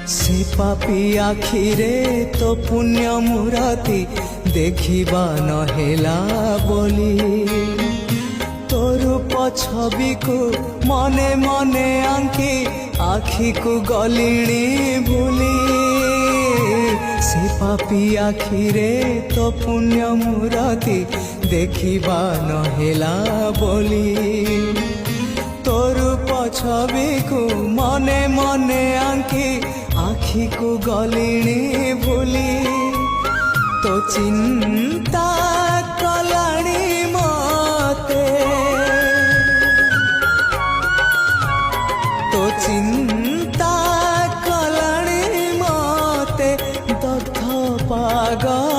से पापी आखिरे तो पुण्य मुराती देखिबा नहेला बोली तोर छवि को मने मने आंकी आखि को गलिणी भूली से पापी आखिरे तो पुण्य मुराती देखिबा नहेला बोली तोर छवि को मने मने आंकी आखि को गलिणी भूली तो चिंता कलाणी मते तो चिंता कलाणी मते दग्ध पागल